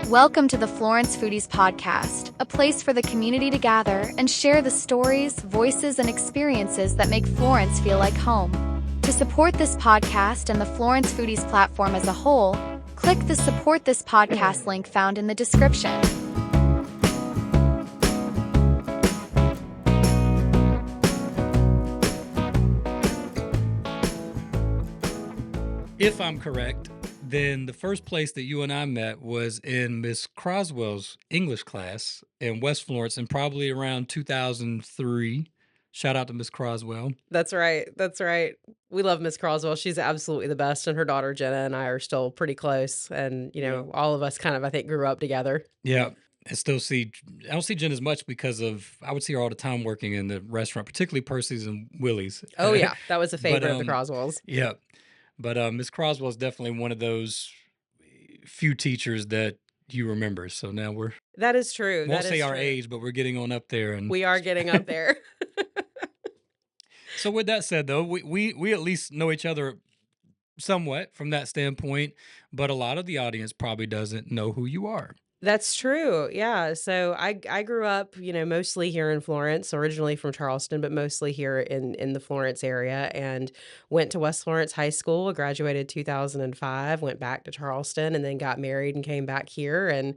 Welcome to the Florence Foodies podcast, a place for the community to gather and share the stories, voices, and experiences that make Florence feel like home. To support this podcast and the Florence Foodies platform as a whole, click the Support This Podcast link found in the description. If I'm correct, then the first place that you and I met was in Miss Croswell's English class in West Florence, and probably around 2003. Shout out to Miss Croswell. That's right. That's right. We love Miss Croswell. She's absolutely the best, and her daughter Jenna and I are still pretty close. And all of us kind of, I think, grew up together. Yeah. I don't see Jen as much because I would see her all the time working in the restaurant, particularly Percy's and Willie's. Oh yeah, that was a favorite of the um, Croswells. Yeah. But Miss Croswell is definitely one of those few teachers that you remember. So now That is true. won't That say is our true. age, but we're getting on up there. And We are getting up there. so with that said, though, we at least know each other somewhat from that standpoint, but a lot of the audience probably doesn't know who you are. That's true. Yeah. So I grew up, mostly here in Florence, originally from Charleston, but mostly here in the Florence area, and went to West Florence High School, graduated 2005, went back to Charleston, and then got married and came back here. And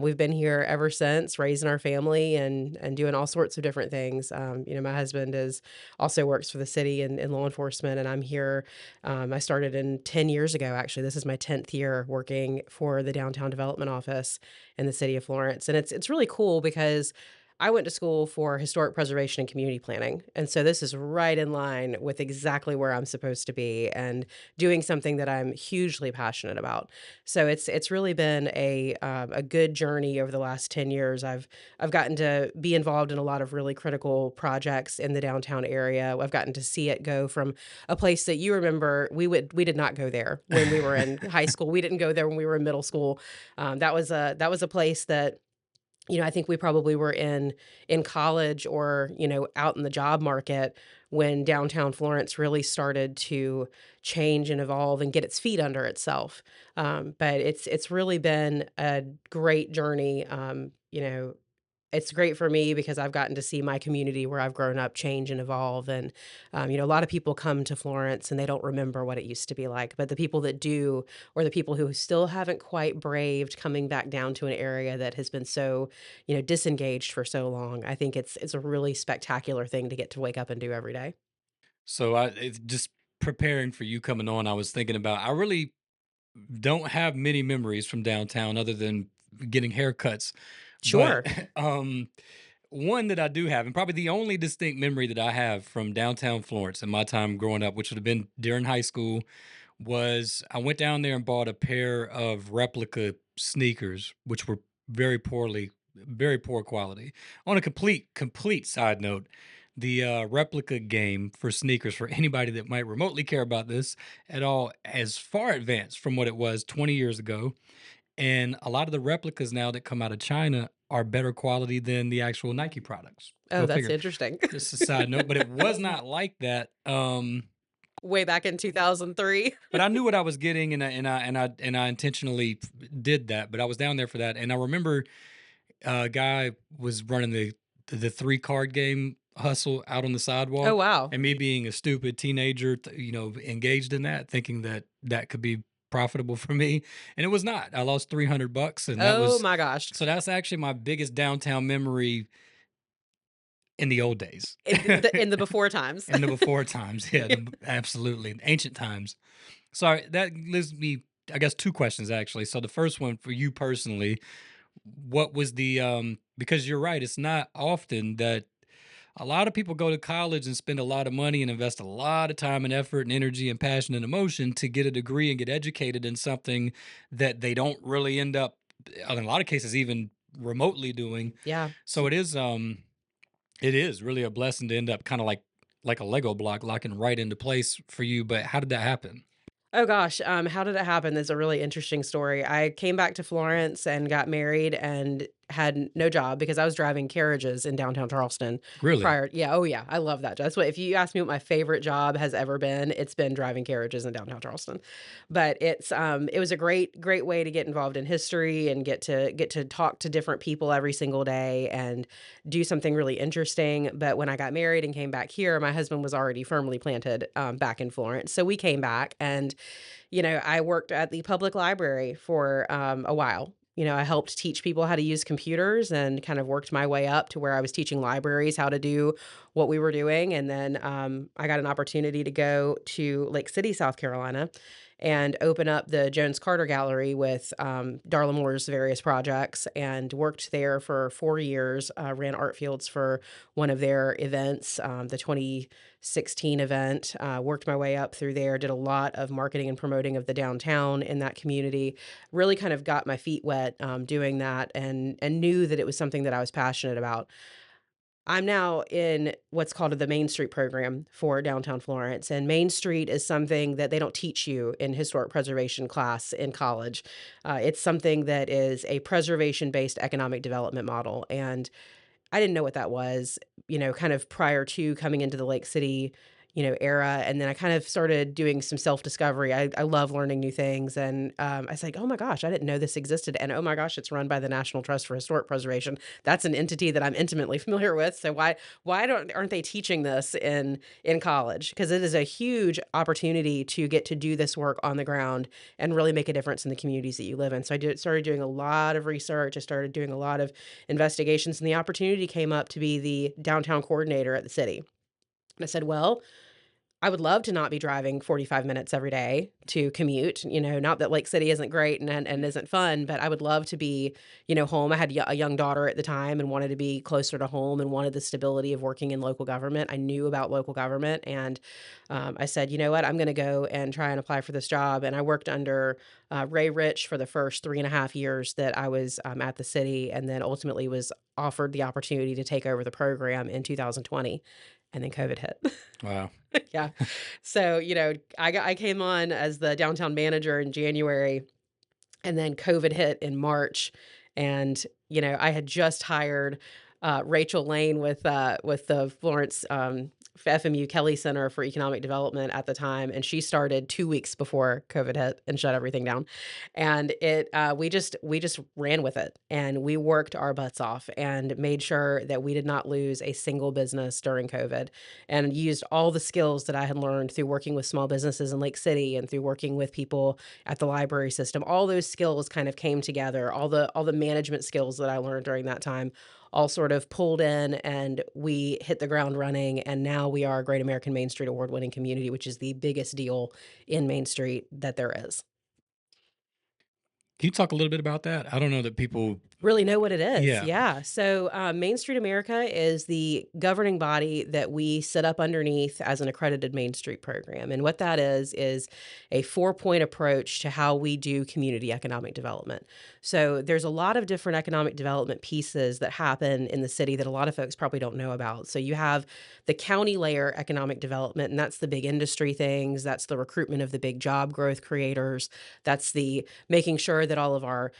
we've been here ever since, raising our family and doing all sorts of different things. My husband also works for the city in law enforcement, and I'm here. I started 10 years ago, actually. This is my 10th year working for the Downtown Development Office in the city of Florence. And it's really cool because I went to school for historic preservation and community planning. And so this is right in line with exactly where I'm supposed to be and doing something that I'm hugely passionate about. So it's really been a good journey over the last 10 years. I've gotten to be involved in a lot of really critical projects in the downtown area. I've gotten to see it go from a place that you remember we did not go there when we were in high school. We didn't go there when we were in middle school. That was a place that I think we probably were in college or, out in the job market when downtown Florence really started to change and evolve and get its feet under itself. But it's really been a great journey. It's great for me because I've gotten to see my community where I've grown up change and evolve. And, a lot of people come to Florence and they don't remember what it used to be like. But the people that do, or the people who still haven't quite braved coming back down to an area that has been so, disengaged for so long, I think it's a really spectacular thing to get to wake up and do every day. So it's just preparing for you coming on. I was thinking about, I really don't have many memories from downtown other than getting haircuts. Sure. But one that I do have, and probably the only distinct memory that I have from downtown Florence in my time growing up, which would have been during high school, was I went down there and bought a pair of replica sneakers, which were very poor quality. On a complete side note, the replica game for sneakers, for anybody that might remotely care about this at all, as far advanced from what it was 20 years ago. And a lot of the replicas now that come out of China are better quality than the actual Nike products. Oh, Go that's figure. interesting. Just a side note, but it was not like that. Way back in 2003. But I knew what I was getting, and I intentionally did that. But I was down there for that, and I remember a guy was running the 3 card game hustle out on the sidewalk. Oh, wow. And me being a stupid teenager, engaged in that, thinking that could be profitable for me, and it was not. I lost $300, and Oh my gosh. so that's actually my biggest downtown memory in the old days, In the before times. in the before times. Yeah, absolutely, ancient times. So that leaves me, I guess, 2 questions actually. So the first one for you personally, what was because you're right, it's not often that a lot of people go to college and spend a lot of money and invest a lot of time and effort and energy and passion and emotion to get a degree and get educated in something that they don't really end up, in a lot of cases, even remotely doing. Yeah. So it is really a blessing to end up kind of like a Lego block locking right into place for you. But how did that happen? Oh gosh, how did it happen? That's a really interesting story. I came back to Florence and got married, and had no job because I was driving carriages in downtown Charleston Really? prior. Yeah, oh yeah, I love that job. That's what if you ask me what my favorite job has ever been, it's been driving carriages in downtown Charleston. But it was a great way to get involved in history and get to talk to different people every single day and do something really interesting. But when I got married and came back here, my husband was already firmly planted back in Florence. So we came back and I worked at the public library for a while. I helped teach people how to use computers and kind of worked my way up to where I was teaching libraries how to do what we were doing. And then I got an opportunity to go to Lake City, South Carolina, and open up the Jones Carter Gallery with Darla Moore's various projects and worked there for 4 years, ran art fields for one of their events, the 2016 event, worked my way up through there, did a lot of marketing and promoting of the downtown in that community, really kind of got my feet wet doing that and knew that it was something that I was passionate about. I'm now in what's called the Main Street program for downtown Florence. And Main Street is something that they don't teach you in historic preservation class in college. It's something that is a preservation based economic development model. And I didn't know what that was, kind of prior to coming into the Lake City, era. And then I kind of started doing some self-discovery. I love learning new things. And I was like, oh my gosh, I didn't know this existed. And oh my gosh, it's run by the National Trust for Historic Preservation. That's an entity that I'm intimately familiar with. So why aren't they teaching this in college? Because it is a huge opportunity to get to do this work on the ground and really make a difference in the communities that you live in. So started doing a lot of research. I started doing a lot of investigations, and the opportunity came up to be the downtown coordinator at the city. And I said, well, I would love to not be driving 45 minutes every day to commute, not that Lake City isn't great and isn't fun, but I would love to be, home. I had a young daughter at the time and wanted to be closer to home and wanted the stability of working in local government. I knew about local government and I said, you know what, I'm going to go and try and apply for this job. And I worked under Ray Rich for the first 3.5 years that I was at the city, and then ultimately was offered the opportunity to take over the program in 2020. And then COVID hit. Wow. Yeah. So, I came on as the downtown manager in January, and then COVID hit in March. And, I had just hired Rachel Lane with the Florence FMU Kelly Center for Economic Development at the time, and she started 2 weeks before COVID hit and shut everything down. And we just ran with it, and we worked our butts off and made sure that we did not lose a single business during COVID, and used all the skills that I had learned through working with small businesses in Lake City and through working with people at the library system. All those skills kind of came together. All the management skills that I learned during that time all sort of pulled in, and we hit the ground running. And now we are a Great American Main Street Award winning community, which is the biggest deal in Main Street that there is. Can you talk a little bit about that? I don't know that people. Really know what it is. Yeah. Yeah. So, Main Street America is the governing body that we sit up underneath as an accredited Main Street program. And what that is a 4-point approach to how we do community economic development. So, there's a lot of different economic development pieces that happen in the city that a lot of folks probably don't know about. So, you have the county layer economic development, and that's the big industry things. That's the recruitment of the big job growth creators. That's the making sure that all of our,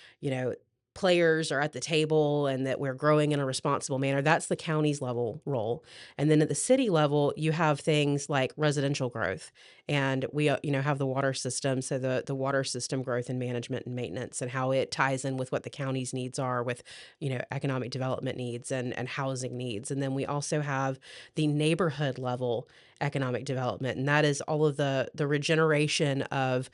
players are at the table and that we're growing in a responsible manner. That's the county's level role. And then at the city level, you have things like residential growth. And we, have the water system. So the water system growth and management and maintenance, and how it ties in with what the county's needs are with, economic development needs and housing needs. And then we also have the neighborhood level economic development. And that is all of the regeneration of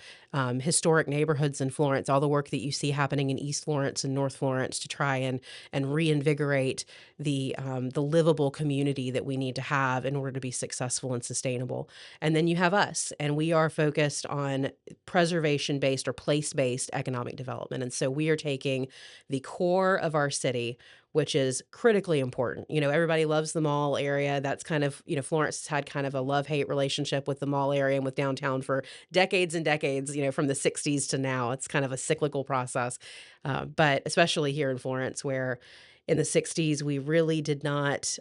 historic neighborhoods in Florence, all the work that you see happening in East Florence and North Florence to try and reinvigorate the livable community that we need to have in order to be successful and sustainable. And then you have us, and we are focused on preservation-based or place-based economic development. And so we are taking the core of our city, which is critically important. Everybody loves the mall area. That's kind of, Florence has had kind of a love-hate relationship with the mall area and with downtown for decades and decades, from the 60s to now. It's kind of a cyclical process. But especially here in Florence, where in the 60s, we really did not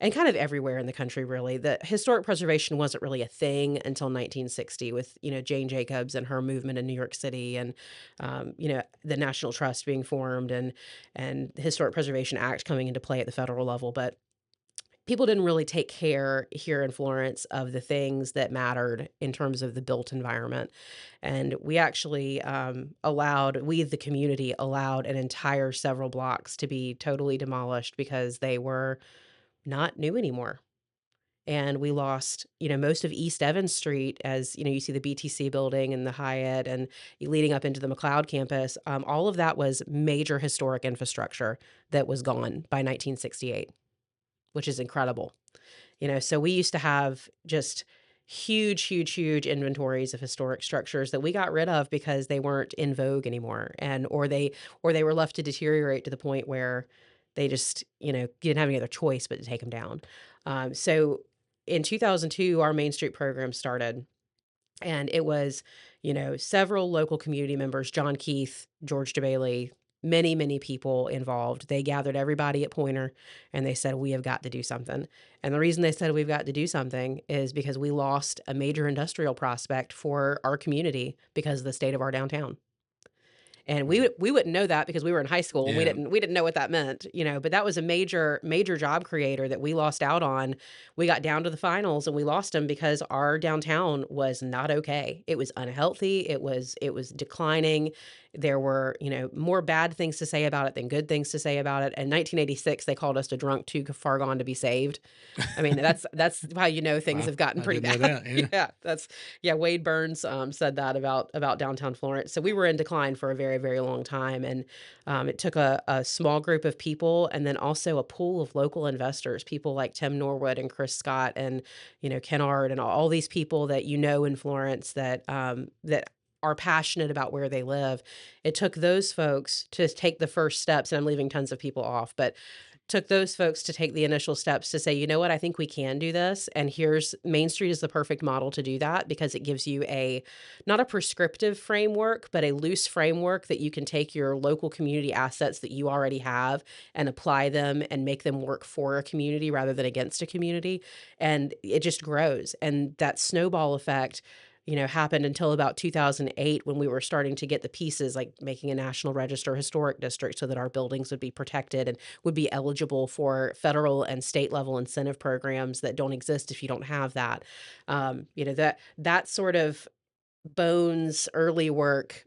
and kind of everywhere in the country, really. The historic preservation wasn't really a thing until 1960 with, Jane Jacobs and her movement in New York City and, the National Trust being formed and the Historic Preservation Act coming into play at the federal level. But people didn't really take care here in Florence of the things that mattered in terms of the built environment. And we actually we, the community, allowed an entire several blocks to be totally demolished because they were not new anymore. And we lost, most of East Evans Street as, you see the BTC building and the Hyatt and leading up into the McLeod campus. All of that was major historic infrastructure that was gone by 1968, which is incredible. So we used to have just huge, huge, huge inventories of historic structures that we got rid of because they weren't in vogue anymore, and or they were left to deteriorate to the point where they just didn't have any other choice but to take them down. So in 2002, our Main Street program started. And it was, several local community members, John Keith, George DeBailey, many, many people involved. They gathered everybody at Pointer and they said, we have got to do something. And the reason they said we've got to do something is because we lost a major industrial prospect for our community because of the state of our downtown. And we wouldn't know that because we were in high school and Yeah. we didn't know what that meant, but that was a major job creator that we lost out on. We got down to the finals and we lost them because our downtown was not okay. It was unhealthy. It was declining. There were, more bad things to say about it than good things to say about it. In 1986, they called us a drunk too far gone to be saved. I mean, that's how things Wow, have gotten I pretty didn't know bad. that. Yeah. Wade Burns said that about downtown Florence. So we were in decline for a very, very long time, and it took a small group of people, and then also a pool of local investors, people like Tim Norwood and Chris Scott, and Kennard, and all these people that in Florence that are passionate about where they live. It took those folks to take the first steps, and I'm leaving tons of people off, but took those folks to take the initial steps to say, you know what, I think we can do this. And here's Main Street is the perfect model to do that because it gives you not a prescriptive framework, but a loose framework that you can take your local community assets that you already have and apply them and make them work for a community rather than against a community. And it just grows. And that snowball effect happened until about 2008 when we were starting to get the pieces, like making a National Register historic district so that our buildings would be protected and would be eligible for federal and state level incentive programs that don't exist if you don't have that. That sort of bones early work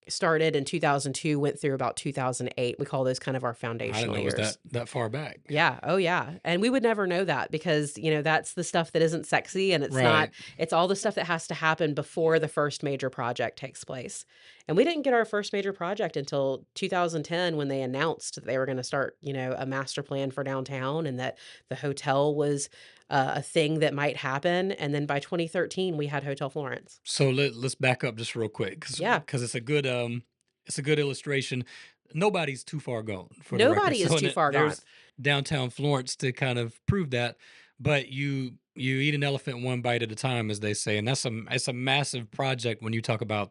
started in 2002, went through about 2008. We call those kind of our I didn't foundational know it was years. that far back. Yeah. Oh, yeah. And we would never know that because, that's the stuff that isn't sexy and Right. it's all the stuff that has to happen before the first major project takes place. And we didn't get our first major project until 2010 when they announced that they were going to start, a master plan for downtown and that the hotel was a thing that might happen. And then by 2013, we had Hotel Florence. So let's back up just real quick Yeah. because it's a good illustration. Nobody's too far gone for the record. Nobody is too far gone. There's downtown Florence to kind of prove that, but you eat an elephant one bite at a time, as they say, and it's a massive project when you talk about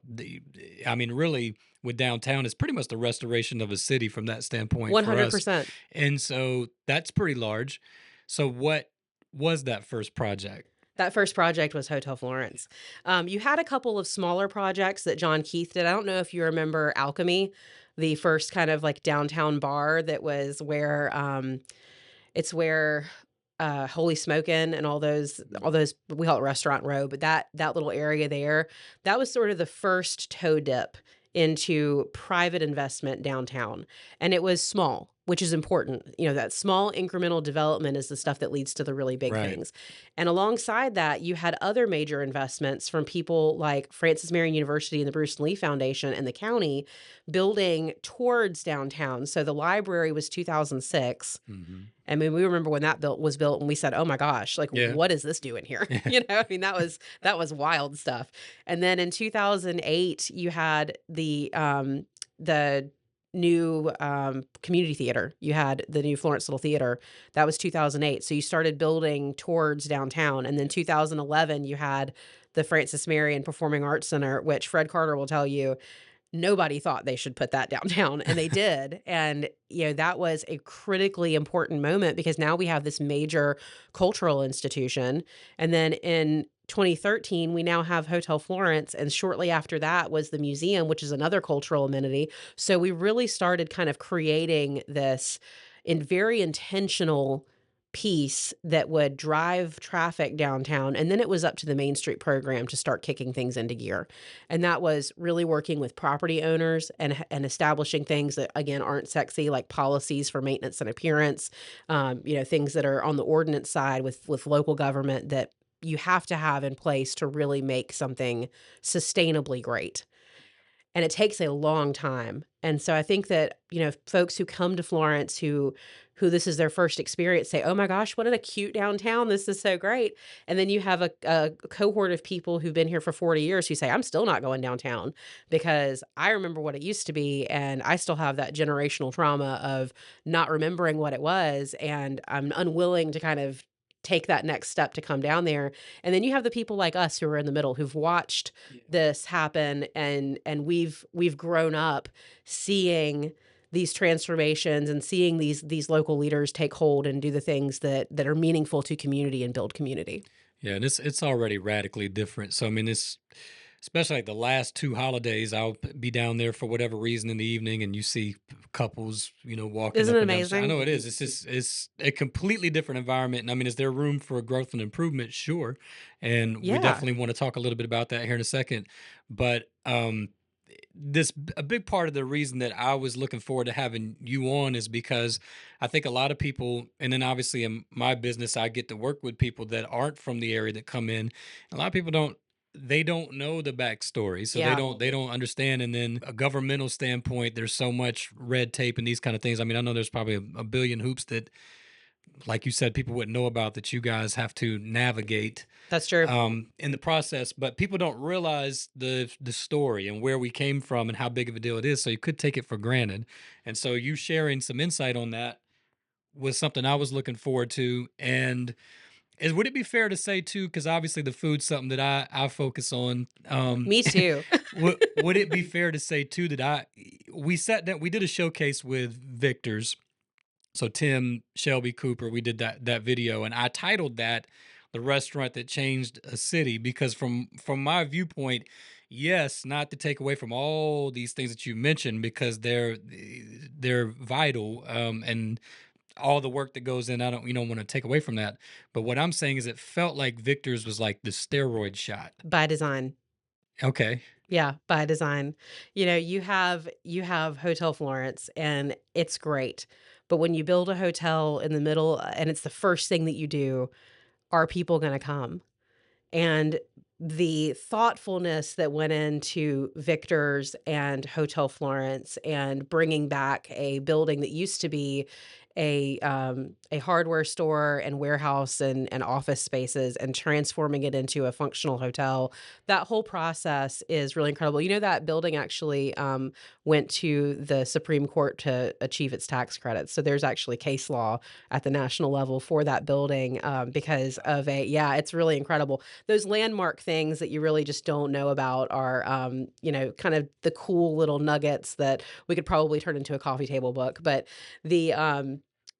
I mean, really, with downtown, it's pretty much the restoration of a city from that standpoint for us, 100%. and so that's pretty large. So what was that first project? That first project was Hotel Florence. You had a couple of smaller projects that John Keith did. I don't know if you remember Alchemy, the first kind of like downtown bar that was where it's where Holy Smokin' and all those we call it Restaurant Row, but that little area there, that was sort of the first toe dip into private investment downtown. And it was small, which is important. That small incremental development is the stuff that leads to the really big Right. things. And alongside that, you had other major investments from people like Francis Marion University and the Bruce Lee Foundation and the county building towards downtown. So the library was 2006. Hmm. I mean, we remember when that was built and we said, oh my gosh, like, Yeah. what is this doing here? I mean, that was wild stuff. And then in 2008, you had the new community theater. You had the new Florence Little Theater. That was 2008. So you started building towards downtown. And then 2011, you had the Francis Marion Performing Arts Center, which Fred Carter will tell you, nobody thought they should put that downtown, and they did, and, that was a critically important moment because now we have this major cultural institution, and then in 2013, we now have Hotel Florence, and shortly after that was the museum, which is another cultural amenity, so we really started kind of creating this in very intentional piece that would drive traffic downtown, and then it was up to the Main Street program to start kicking things into gear. And that was really working with property owners and establishing things that again aren't sexy, like policies for maintenance and appearance, things that are on the ordinance side with local government that you have to have in place to really make something sustainably great. And it takes a long time. And so I think that, folks who come to Florence who this is their first experience say, "Oh my gosh, what a cute downtown. This is so great." And then you have a cohort of people who've been here for 40 years who say, "I'm still not going downtown because I remember what it used to be and I still have that generational trauma of not remembering what it was and I'm unwilling to kind of take that next step to come down there." And then you have the people like us who are in the middle who've watched Yeah. this happen and we've grown up seeing these transformations and seeing these local leaders take hold and do the things that are meaningful to community and build community. Yeah, and it's already radically different. So I mean, it's especially like the last two holidays. I'll be down there for whatever reason in the evening, and you see couples, walking Isn't up it and down the street. I amazing? know it is. It's a completely different environment. And I mean, is there room for growth and improvement? Sure, and we Yeah. definitely want to talk a little bit about that here in a second. But a big part of the reason that I was looking forward to having you on is because I think a lot of people, and then obviously in my business, I get to work with people that aren't from the area that come in. A lot of people don't know the backstory, so they Yeah. don't understand. And then a governmental standpoint, there's so much red tape and these kind of things. I mean, I know there's probably a billion hoops that, like you said, people wouldn't know about that you guys have to navigate That's true. in the process, but people don't realize the story and where we came from and how big of a deal it is. So you could take it for granted. And so you sharing some insight on that was something I was looking forward to. And would it be fair to say too, because obviously the food's something that I focus on. Me too. Would it be fair to say too that we sat down, we did a showcase with Victor's, so Tim, Shelby, Cooper, we did that video, and I titled that "The Restaurant That Changed a City" because from my viewpoint, yes, not to take away from all these things that you mentioned because they're vital, and all the work that goes in. I don't want to take away from that, but what I'm saying is it felt like Victor's was like the steroid shot. By design. Okay. Yeah, by design. You have Hotel Florence and it's great. But when you build a hotel in the middle and it's the first thing that you do, are people going to come? And the thoughtfulness that went into Victor's and Hotel Florence and bringing back a building that used to be a hardware store and warehouse and office spaces and transforming it into a functional hotel. That whole process is really incredible. You know that building actually went to the Supreme Court to achieve its tax credits. So there's actually case law at the national level for that building because of yeah, it's really incredible. Those landmark things that you really just don't know about are, kind of the cool little nuggets that we could probably turn into a coffee table book. But the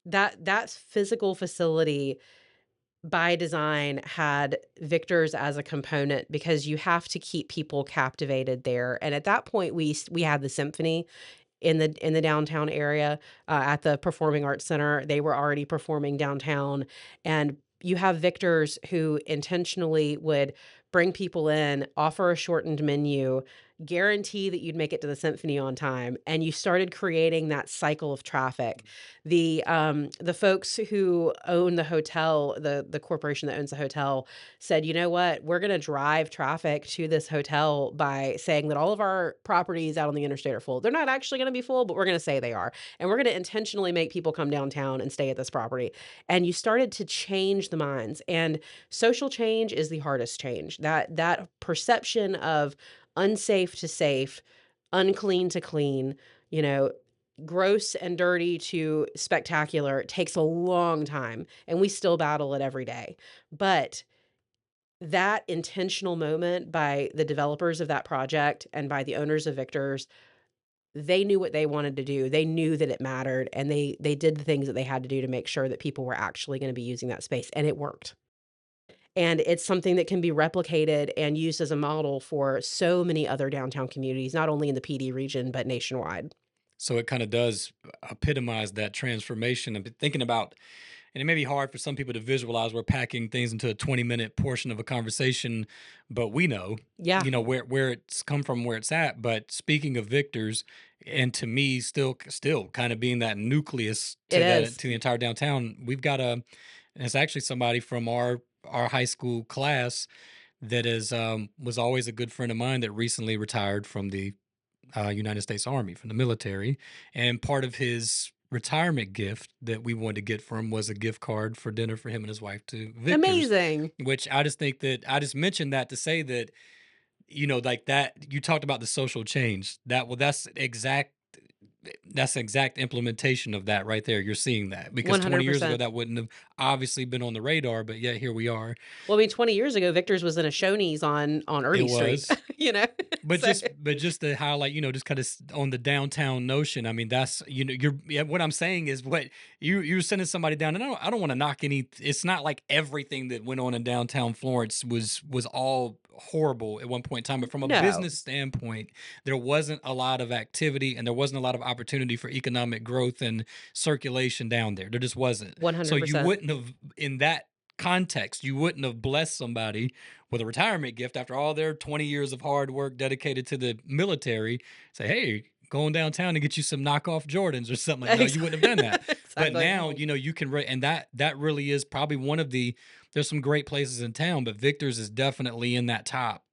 that physical facility by design had Victor's as a component because you have to keep people captivated there. And at that point, we had the symphony in the downtown area at the Performing Arts Center. They were already performing downtown, and you have Victors who intentionally would bring people in, offer a shortened menu, guarantee that you'd make it to the symphony on time, and you started creating that cycle of traffic. The folks who own the hotel, the corporation that owns the hotel, said, "You know what? We're going to drive traffic to this hotel by saying that all of our properties out on the interstate are full. They're not actually going to be full, but we're going to say they are, and we're going to intentionally make people come downtown and stay at this property." And you started to change the minds. And social change is the hardest change. That perception of unsafe to safe, unclean to clean, you know, gross and dirty to spectacular takes a long time, and we still battle it every day. But that intentional moment by the developers of that project and by the owners of Victor's, they knew what they wanted to do. They knew that it mattered, and they did the things that they had to do to make sure that people were actually gonna be using that space, and it worked. And it's something that can be replicated and used as a model for so many other downtown communities, not only in the PD region, but nationwide. So it kind of does epitomize that transformation. I've been thinking about, and it may be hard for some people to visualize. We're packing things into a 20-minute portion of a conversation, but we know, Yeah, where it's come from, where it's at. But speaking of victors, and to me, still kind of being that nucleus it to that is. to the entire downtown, we've got a. And it's actually somebody from our high school class that is was always a good friend of mine that recently retired from the United States Army, from the military. And part of his retirement gift that we wanted to get for him was a gift card for dinner for him and his wife to Victor's, Amazing. which I just think that I just mentioned that to say that, like that, you talked about the social change. That's exact implementation of that right there. You're seeing that because 20 years ago 100%. that wouldn't have obviously been on the radar, but yet here we are. Well, I mean, 20 years ago, Victor's was in a Shoney's on It Irby Street, was. you know? But So just to highlight, just kind of on the downtown notion. I mean, that's what I'm saying is what you're sending somebody down, and I don't want to knock any. It's not like everything that went on in downtown Florence was all horrible at one point in time. But from a no, business standpoint, there wasn't a lot of activity, and there wasn't a lot of opportunity for economic growth and circulation down there. There just wasn't. So you 100%. wouldn't have in that context, you wouldn't have blessed somebody with a retirement gift after all their 20 years of hard work dedicated to the military. Say, hey, going downtown to get you some knockoff Jordans or something. Like, no, you wouldn't have done that. But Exactly. now, you can, and that really is probably one of the. There's some great places in town, but Victor's is definitely in that top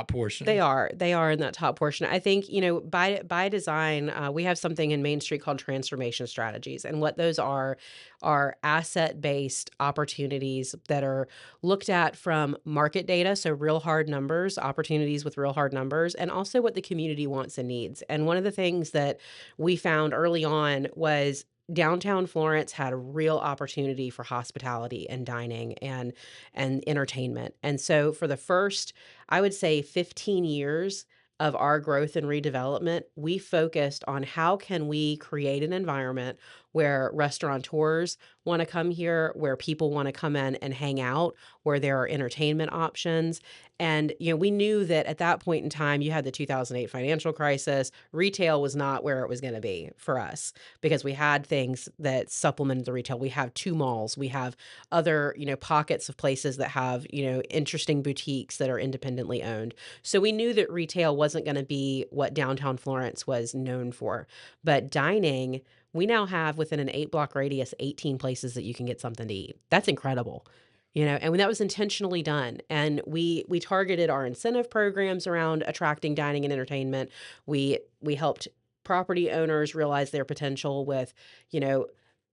portion. They are in that top portion. I think, by design, we have something in Main Street called transformation strategies, and what those are asset-based opportunities that are looked at from market data, so real hard numbers, opportunities with real hard numbers, and also what the community wants and needs. And one of the things that we found early on was downtown Florence had a real opportunity for hospitality and dining and entertainment. And so for the first, I would say, 15 years of our growth and redevelopment, we focused on how can we create an environment where restaurateurs want to come here, where people want to come in and hang out, where there are entertainment options. And we knew that at that point in time, you had the 2008 financial crisis. Retail was not where it was going to be for us because we had things that supplemented the retail. We have two malls. We have other, pockets of places that have, interesting boutiques that are independently owned. So we knew that retail wasn't going to be what downtown Florence was known for. But dining, we now have within an 8 block radius 18 places that you can get something to eat. That's incredible. And that was intentionally done. And we targeted our incentive programs around attracting dining and entertainment. We helped property owners realize their potential with, you know,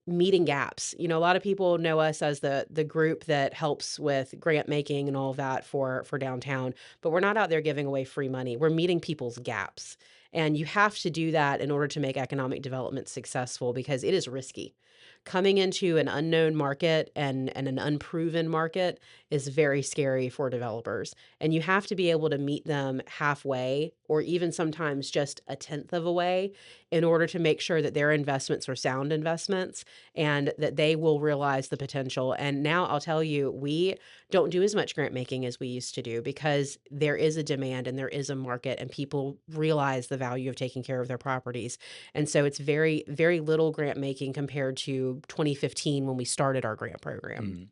meeting gaps. A lot of people know us as the group that helps with grant making and all of that for downtown, but we're not out there giving away free money. We're meeting people's gaps. And you have to do that in order to make economic development successful because it is risky. Coming into an unknown market and an unproven market is very scary for developers. And you have to be able to meet them halfway or even sometimes just a tenth of a way in order to make sure that their investments are sound investments and that they will realize the potential. And now I'll tell you, we don't do as much grant making as we used to do because there is a demand and there is a market and people realize the value of taking care of their properties. And so it's very, very little grant making compared to 2015 when we started our grant program. Mm.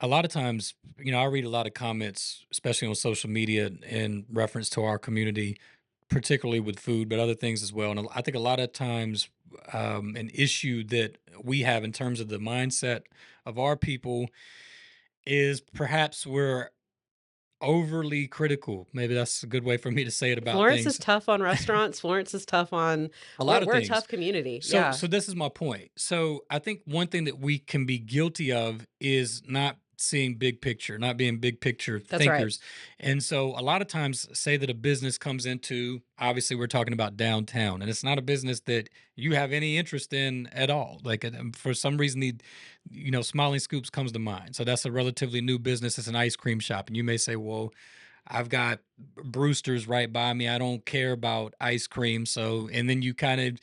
A lot of times, I read a lot of comments, especially on social media, in reference to our community, particularly with food, but other things as well. And I think a lot of times, an issue that we have in terms of the mindset of our people is perhaps we're overly critical. Maybe that's a good way for me to say it about Florence is things. tough on restaurants. Florence is tough on A lot of we're a things. tough community. So Yeah. so this is my point. So I think one thing that we can be guilty of is not seeing big picture, not being big picture That's right. thinkers. And so a lot of times say that a business comes into, obviously we're talking about downtown, and it's not a business that you have any interest in at all. Like for some reason Smiling Scoops comes to mind. So that's a relatively new business. It's an ice cream shop. And you may say, well, I've got Brewster's right by me. I don't care about ice cream. So, and then you kind of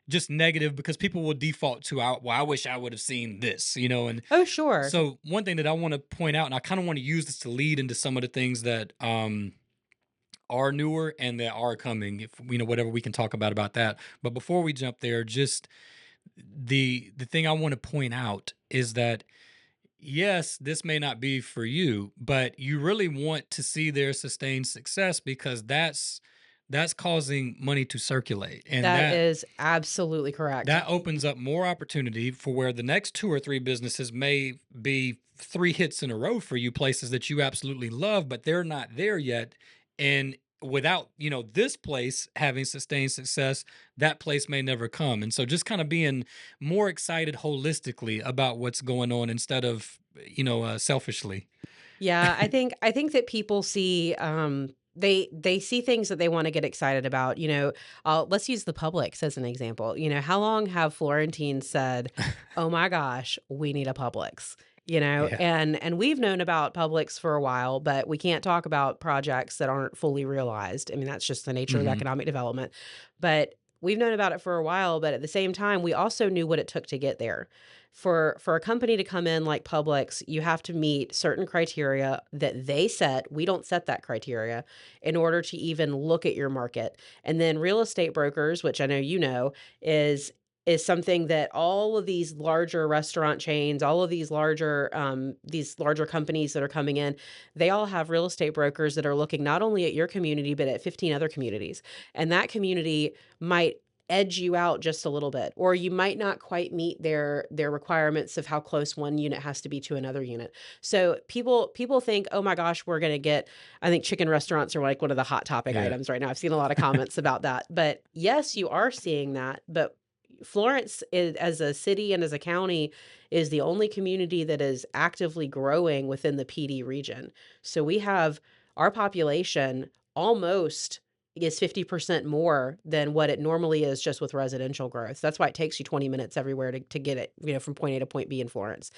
just negative because people will default to, well, I wish I would have seen this, and Oh, sure. so one thing that I want to point out, and I kind of want to use this to lead into some of the things that are newer and that are coming, if whatever we can talk about that. But before we jump there, just the thing I want to point out is that yes, this may not be for you, but you really want to see their sustained success because that's causing money to circulate, and That that is absolutely correct. that opens up more opportunity for where the next two or three businesses may be three hits in a row for you, places that you absolutely love, but they're not there yet. And without, this place having sustained success, that place may never come. And so just kind of being more excited holistically about what's going on instead of, selfishly. Yeah, I think that people see they see things that they want to get excited about. Let's use the Publix as an example. How long have Florentines said, "Oh my gosh, we need a Publix"? Yeah. And we've known about Publix for a while, but we can't talk about projects that aren't fully realized. I mean, that's just the nature of Hmm. economic development. But we've known about it for a while, but at the same time, we also knew what it took to get there. For a company to come in like Publix, you have to meet certain criteria that they set. We don't set that criteria in order to even look at your market. And then real estate brokers, which I know is something that all of these larger restaurant chains, all of these larger companies that are coming in, they all have real estate brokers that are looking not only at your community but at 15 other communities, and that community might edge you out just a little bit, or you might not quite meet their requirements of how close one unit has to be to another unit. So people think, oh my gosh, we're going to get, I think chicken restaurants are like one of the hot topic Yeah. items right now. I've seen a lot of comments about that, but yes, you are seeing that. But Florence is, as a city and as a county, is the only community that is actively growing within the PD region. So we have our population almost is 50% more than what it normally is just with residential growth. That's why it takes you 20 minutes everywhere to get it, from point A to point B in Florence.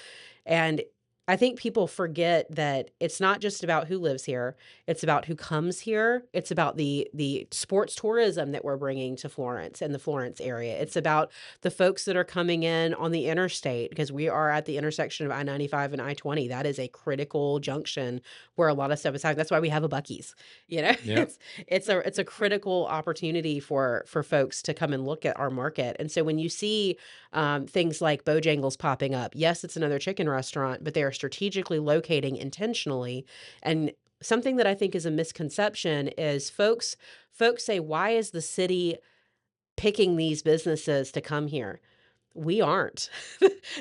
And I think people forget that it's not just about who lives here. It's about who comes here. It's about the sports tourism that we're bringing to Florence and the Florence area. It's about the folks that are coming in on the interstate, because we are at the intersection of I-95 and I-20. That is a critical junction where a lot of stuff is happening. That's why we have a Buc-ee's. Yep. It's a critical opportunity for folks to come and look at our market. And so when you see things like Bojangles popping up, yes, it's another chicken restaurant, but they are strategically locating intentionally. And something that I think is a misconception is folks say, why is the city picking these businesses to come here? We aren't.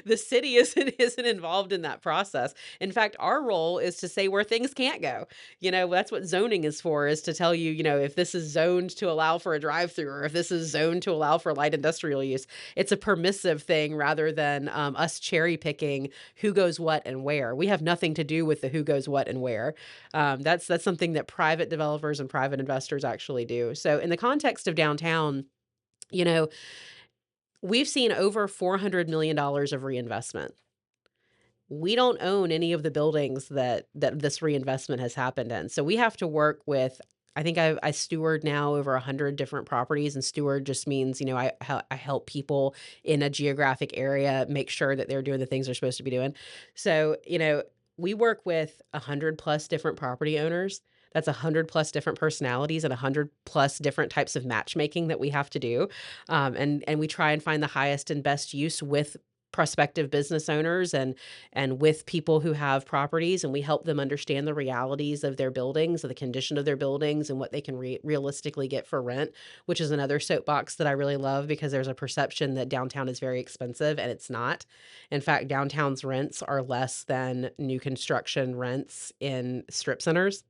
The city isn't involved in that process. In fact, our role is to say where things can't go. That's what zoning is for, is to tell you, if this is zoned to allow for a drive-through, or if this is zoned to allow for light industrial use. It's a permissive thing rather than us cherry picking who goes what and where. We have nothing to do with the who goes what and where. That's something that private developers and private investors actually do. So in the context of downtown, you know, we've seen over $400 million of reinvestment. We don't own any of the buildings that this reinvestment has happened in. So we have to work with, I think I steward now over 100 different properties, and steward just means, I help people in a geographic area make sure that they're doing the things they're supposed to be doing. So, we work with 100 plus different property owners. That's 100 plus different personalities and 100 plus different types of matchmaking that we have to do. And we try and find the highest and best use with prospective business owners and with people who have properties, and we help them understand the realities of their buildings, of the condition of their buildings, and what they can realistically get for rent, which is another soapbox that I really love, because there's a perception that downtown is very expensive, and it's not. In fact, downtown's rents are less than new construction rents in strip centers.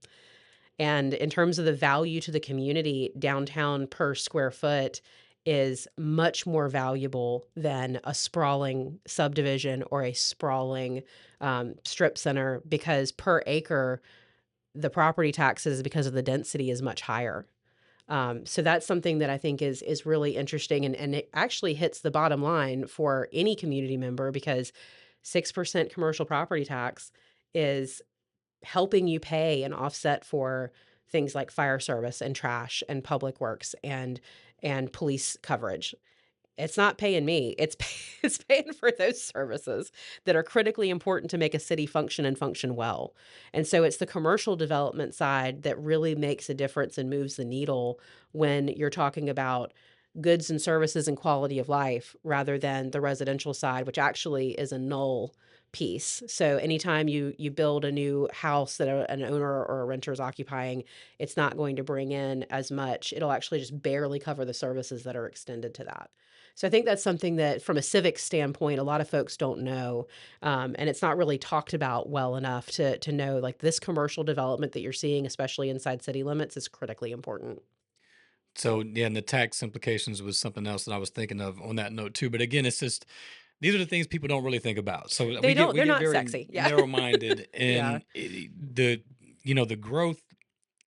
And in terms of the value to the community, downtown per square foot is much more valuable than a sprawling subdivision or a sprawling strip center, because per acre, the property taxes, because of the density, is much higher. So that's something that I think is really interesting, and it actually hits the bottom line for any community member, because 6% commercial property tax is helping you pay an offset for things like fire service and trash and public works and police coverage. It's not paying me. It's paying for those services that are critically important to make a city function and function well. And so it's the commercial development side that really makes a difference and moves the needle when you're talking about goods and services and quality of life, rather than the residential side, which actually is a null piece. So anytime you build a new house that an owner or a renter is occupying, it's not going to bring in as much. It'll actually just barely cover the services that are extended to that. So I think that's something that, from a civic standpoint, a lot of folks don't know, and it's not really talked about well enough to know, like, this commercial development that you're seeing, especially inside city limits, is critically important. So yeah, and the tax implications was something else that I was thinking of on that note too. But again, it's just these are the things people don't really think about. So They don't. we They're get not very sexy. Yeah. narrow minded, Yeah. and the growth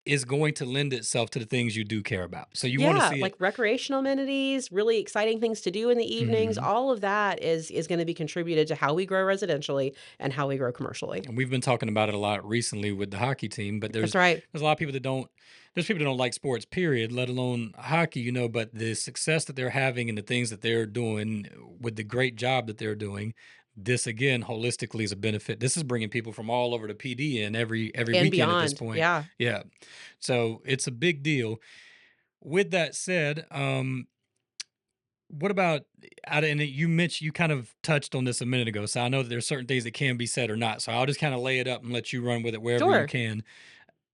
is going to lend itself to the things you do care about. So you want to Yeah, see like it. recreational amenities, really exciting things to do in the evenings. Mhm. All of that is going to be contributed to how we grow residentially and how we grow commercially. And we've been talking about it a lot recently with the hockey team, but That's right. there's a lot of people that don't there's people that don't like sports, period, let alone hockey, but the success that they're having and the things that they're doing with the great job that they're doing, this again holistically is a benefit. This is bringing people from all over the PD in every And weekend at this beyond. point. Yeah. Yeah. So it's a big deal. With that said, what about and you mentioned, you kind of touched on this a minute ago, so I know that there's certain things that can be said or not. So I'll just kind of lay it up and let you run with it wherever you Sure. can.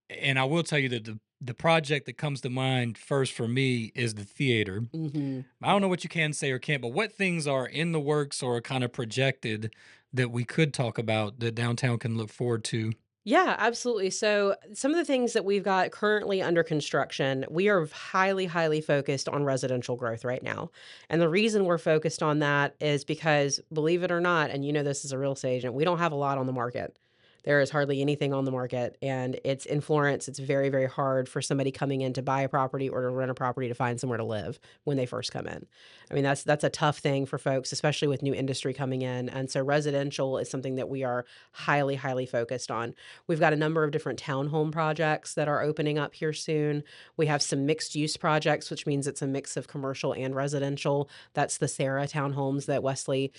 And I will tell you that the project that comes to mind first for me is the theater. Mhm. I don't know what you can say or can't, but what things are in the works or kind of projected that we could talk about that downtown can look forward to? Yeah, absolutely. So, some of the things that we've got currently under construction, we are highly, highly focused on residential growth right now. And the reason we're focused on that is because, believe it or not, and you know this as a real estate agent, we don't have a lot on the market. There is hardly anything on the market. And it's in Florence, it's very, very hard for somebody coming in to buy a property or to rent a property to find somewhere to live when they first come in. I mean, that's a tough thing for folks, especially with new industry coming in. And so residential is something that we are highly, highly focused on. We've got a number of different townhome projects that are opening up here soon. We have some mixed use projects, which means it's a mix of commercial and residential. That's the Sarah townhomes that Wesley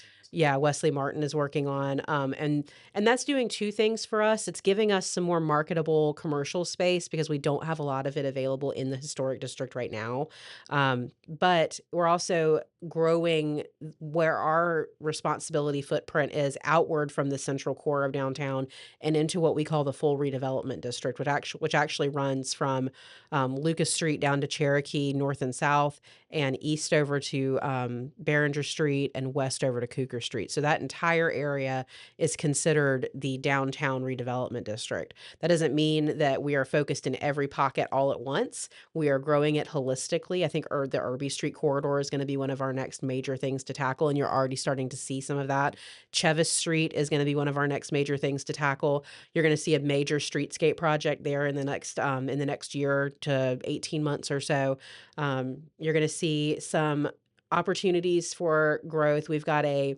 Martin is working on. And that's doing two things for us. It's giving us some more marketable commercial space because we don't have a lot of it available in the historic district right now. But we're also growing where our responsibility footprint is outward from the central core of downtown and into what we call the full redevelopment district, which actually runs from Lucas Street down to Cherokee, north and south, and east over to Behringer Street and west over to Cooker Street. So that entire area is considered the downtown redevelopment district. That doesn't mean that we are focused in every pocket all at once. We are growing it holistically. I think the Irby Street corridor is going to be one of our next major things to tackle, and you're already starting to see some of that. Chevis Street is going to be one of our next major things to tackle. You're going to see a major streetscape project there in the next year to 18 months or so. You're going to see some opportunities for growth. We've got a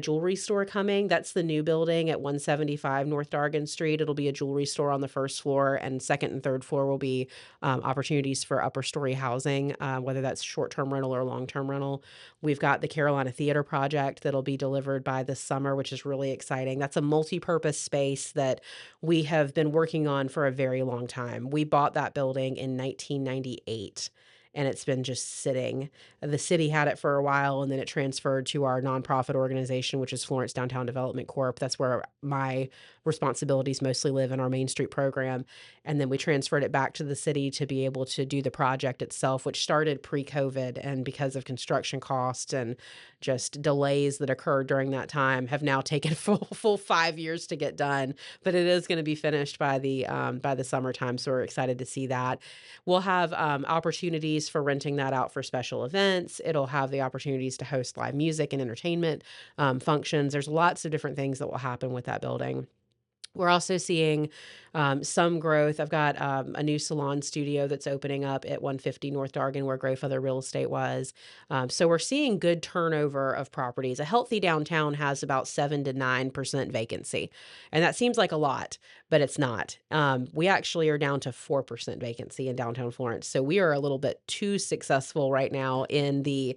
jewelry store coming. That's the new building at 175 North Dargan Street. It'll be a jewelry store on the first floor, and second and third floor will be opportunities for upper story housing, whether that's short-term rental or long-term rental. We've got the Carolina Theater project that'll be delivered by this summer, which is really exciting. That's a multi-purpose space that we have been working on for a very long time. We bought that building in 1998, and it's been just sitting. The city had it for a while, and then it transferred to our nonprofit organization, which is Florence Downtown Development Corp. That's where my responsibilities mostly live in our Main Street program. And then we transferred it back to the city to be able to do the project itself, which started pre-COVID. And because of construction costs and just delays that occurred during that time, have now taken full 5 years to get done. But it is going to be finished by the summertime. So we're excited to see that. We'll have opportunities opportunities for renting that out for special events. It'll have the opportunities to host live music and entertainment functions. There's lots of different things that will happen with that building. We're also seeing some growth. I've got a new salon studio that's opening up at 150 North Dargan, where Greyfeather Real Estate was. So we're seeing good turnover of properties. A healthy downtown has about 7 to 9% vacancy, and that seems like a lot, but it's not. We actually are down to 4% vacancy in downtown Florence. So we are a little bit too successful right now in the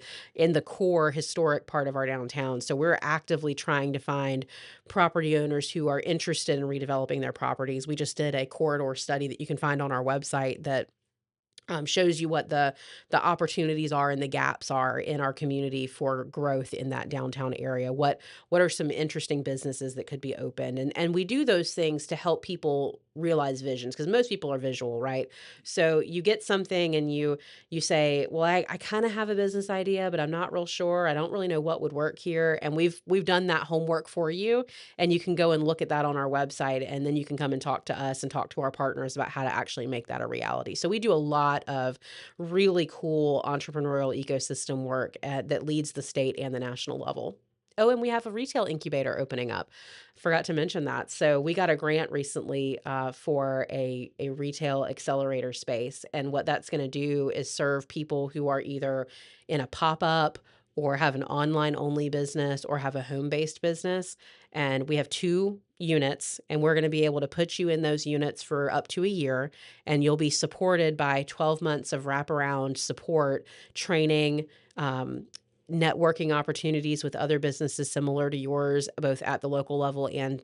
core historic part of our downtown. So we're actively trying to find property owners who are interested in redeveloping their properties. We just did a corridor study that you can find on our website that shows you what the opportunities are and the gaps are in our community for growth in that downtown area. What are some interesting businesses that could be opened? And we do those things to help people realize visions, because most people are visual, right? So you get something and you say, well, I kind of have a business idea, but I'm not real sure. I don't really know what would work here. And we've done that homework for you, and you can go and look at that on our website, and then you can come and talk to us and talk to our partners about how to actually make that a reality. So we do a lot of really cool entrepreneurial ecosystem work that leads the state and the national level. Oh, and we have a retail incubator opening up. Forgot to mention that. So we got a grant recently for a retail accelerator space. And what that's going to do is serve people who are either in a pop-up or have an online only business or have a home-based business. And we have 2 units, and we're going to be able to put you in those units for up to a year, and you'll be supported by 12 months of wraparound support, training, networking opportunities with other businesses similar to yours, both at the local level and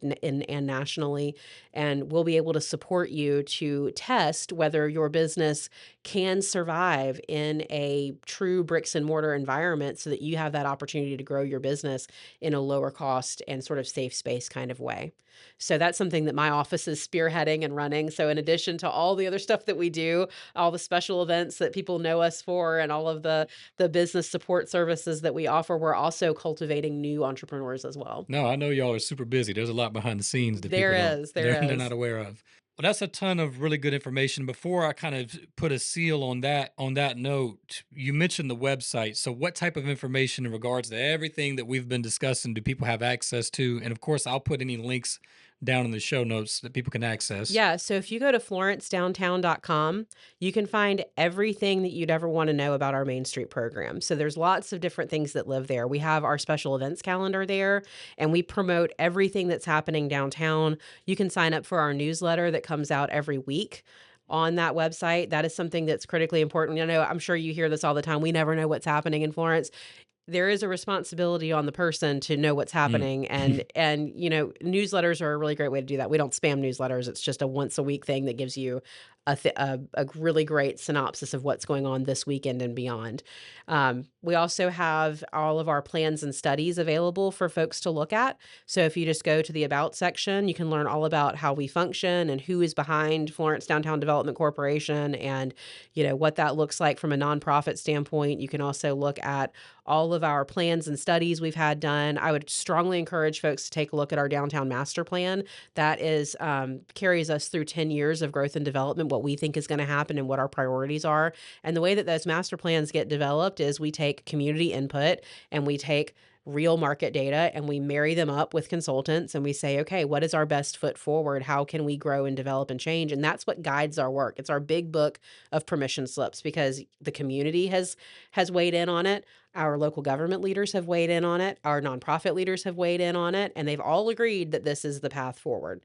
nationally. And we'll be able to support you to test whether your business can survive in a true bricks and mortar environment, so that you have that opportunity to grow your business in a lower cost and sort of safe space kind of way. So that's something that my office is spearheading and running. So in addition to all the other stuff that we do, all the special events that people know us for, and all of the business support services that we offer, we're also cultivating new entrepreneurs as well. No, I know y'all are super busy. There's a lot behind the scenes that There people don't is, there they're not is. aware of. Well, that's a ton of really good information. Before I kind of put a seal on that note, you mentioned the website. So what type of information in regards to everything that we've been discussing do people have access to? And of course, I'll put any links down in the show notes that people can access. Yeah, so if you go to florencedowntown.com, you can find everything that you'd ever want to know about our Main Street program. So there's lots of different things that live there. We have our special events calendar there, and we promote everything that's happening downtown. You can sign up for our newsletter that comes out every week on that website. That is something that's critically important. You know, I'm sure you hear this all the time. We never know what's happening in Florence. There is a responsibility on the person to know what's Mm. happening, and newsletters are a really great way to do that. We don't spam newsletters. It's just a once a week thing that gives you a really great synopsis of what's going on this weekend and beyond. We also have all of our plans and studies available for folks to look at. So if you just go to the About section, you can learn all about how we function and who is behind Florence Downtown Development Corporation, and what that looks like from a nonprofit standpoint. You can also look at all of our plans and studies we've had done. I would strongly encourage folks to take a look at our downtown master plan. That is carries us through 10 years of growth and development, what we think is going to happen and what our priorities are. And the way that those master plans get developed is we take community input, and we take real market data, and we marry them up with consultants, and we say, okay, what is our best foot forward? How can we grow and develop and change? And that's what guides our work. It's our big book of permission slips, because the community has weighed in on it. Our local government leaders have weighed in on it. Our nonprofit leaders have weighed in on it, and they've all agreed that this is the path forward.